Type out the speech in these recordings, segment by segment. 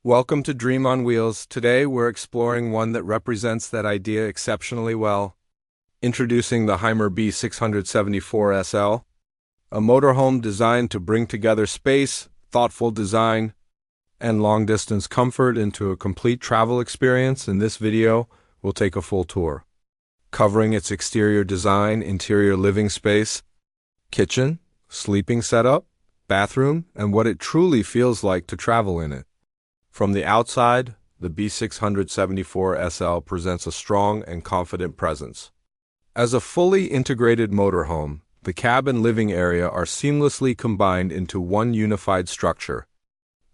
Welcome to Dream on Wheels. Today we're exploring one that represents that idea exceptionally well. Introducing the Hymer B674 SL, a motorhome designed to bring together space, thoughtful design, and long-distance comfort into a complete travel experience. In this video, we'll take a full tour, covering its exterior design, interior living space, kitchen, sleeping setup, bathroom, and what it truly feels like to travel in it. From the outside, the B674 SL presents a strong and confident presence. As a fully integrated motorhome, the cab and living area are seamlessly combined into one unified structure.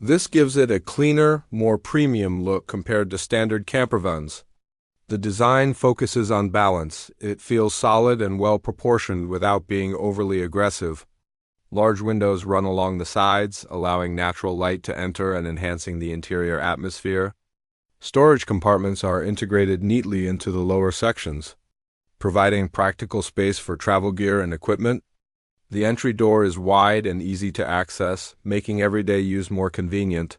This gives it a cleaner, more premium look compared to standard campervans. The design focuses on balance. It feels solid and well-proportioned without being overly aggressive. Large windows run along the sides, allowing natural light to enter and enhancing the interior atmosphere. Storage compartments are integrated neatly into the lower sections, providing practical space for travel gear and equipment. The entry door is wide and easy to access, making everyday use more convenient.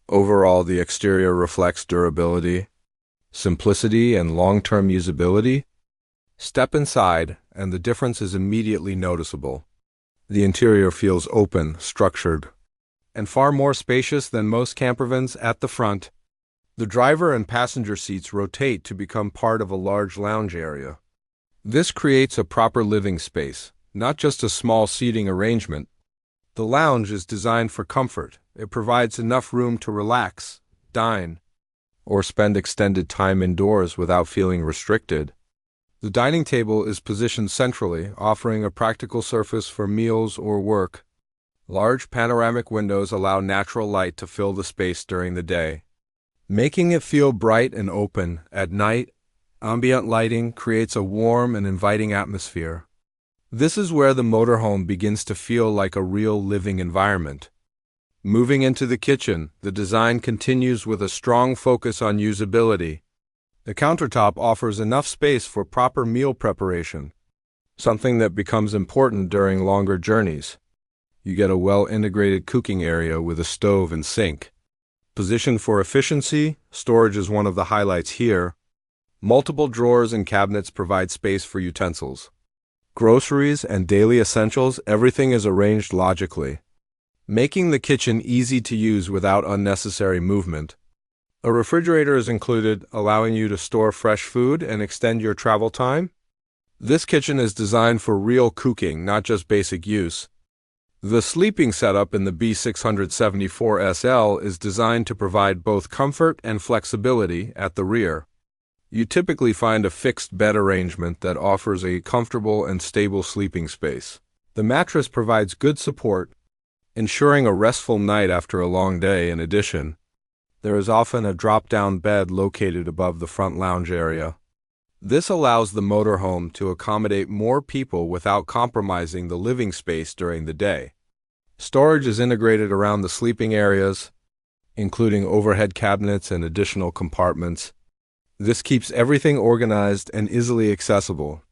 Overall, the exterior reflects durability, simplicity, and long-term usability. Step inside, and the difference is immediately noticeable. The interior feels open, structured, and far more spacious than most campervans at the front. The driver and passenger seats rotate to become part of a large lounge area. This creates a proper living space, not just a small seating arrangement. The lounge is designed for comfort. It provides enough room to relax, dine, or spend extended time indoors without feeling restricted. The dining table is positioned centrally, offering a practical surface for meals or work. Large panoramic windows allow natural light to fill the space during the day, making it feel bright and open. At night, ambient lighting creates a warm and inviting atmosphere. This is where the motorhome begins to feel like a real living environment. Moving into the kitchen, the design continues with a strong focus on usability. The countertop offers enough space for proper meal preparation, something that becomes important during longer journeys. You get a well-integrated cooking area with a stove and sink. Positioned for efficiency, storage is one of the highlights here. Multiple drawers and cabinets provide space for utensils, groceries, and daily essentials. Everything is arranged logically, making the kitchen easy to use without unnecessary movement. A refrigerator is included, allowing you to store fresh food and extend your travel time. This kitchen is designed for real cooking, not just basic use. The sleeping setup in the B674 SL is designed to provide both comfort and flexibility at the rear. You typically find a fixed bed arrangement that offers a comfortable and stable sleeping space. The mattress provides good support, ensuring a restful night after a long day. In addition, there is often a drop-down bed located above the front lounge area. This allows the motorhome to accommodate more people without compromising the living space during the day. Storage is integrated around the sleeping areas, including overhead cabinets and additional compartments. This keeps everything organized and easily accessible.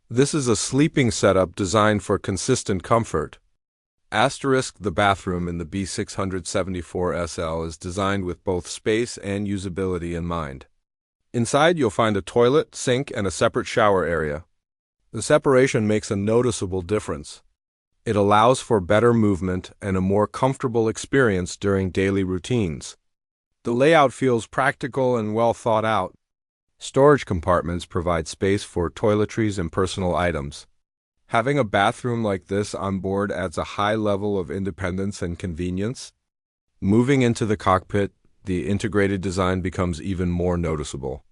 This is a sleeping setup designed for consistent comfort. The bathroom in the B674 SL is designed with both space and usability in mind. Inside, you'll find a toilet, sink, and a separate shower area. The separation makes a noticeable difference. It allows for better movement and a more comfortable experience during daily routines. The layout feels practical and well thought out. Storage compartments provide space for toiletries and personal items. Having a bathroom like this on board adds a high level of independence and convenience. Moving into the cockpit, the integrated design becomes even more noticeable.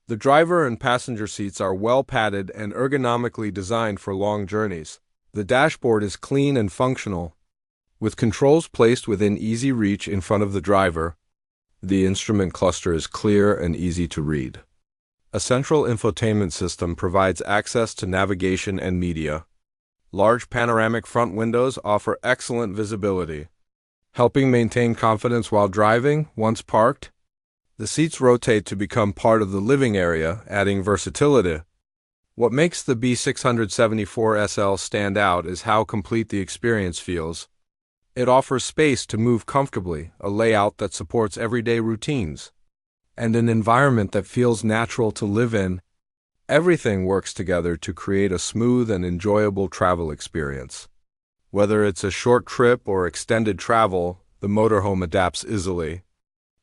The driver and passenger seats are well padded and ergonomically designed for long journeys. The dashboard is clean and functional, with controls placed within easy reach in front of the driver. The instrument cluster is clear and easy to read. A central infotainment system provides access to navigation and media. Large panoramic front windows offer excellent visibility, helping maintain confidence while driving. Once parked, the seats rotate to become part of the living area, adding versatility. What makes the B674 SL stand out is how complete the experience feels. It offers space to move comfortably, a layout that supports everyday routines, and an environment that feels natural to live in. Everything works together to create a smooth and enjoyable travel experience. Whether it's a short trip or extended travel, the motorhome adapts easily.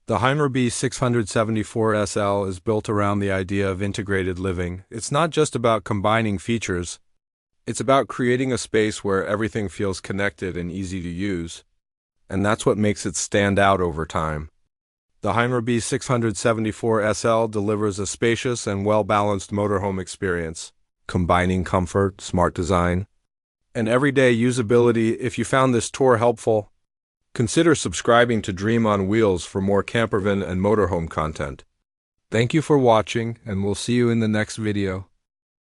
The Hymer B674 SL is built around the idea of integrated living. It's not just about combining features. It's about creating a space where everything feels connected and easy to use. And that's what makes it stand out over time. The Hymer B674 SL delivers a spacious and well-balanced motorhome experience, combining comfort, smart design, and everyday usability. If you found this tour helpful, consider subscribing to Dream on Wheels for more campervan and motorhome content. Thank you for watching, and we'll see you in the next video.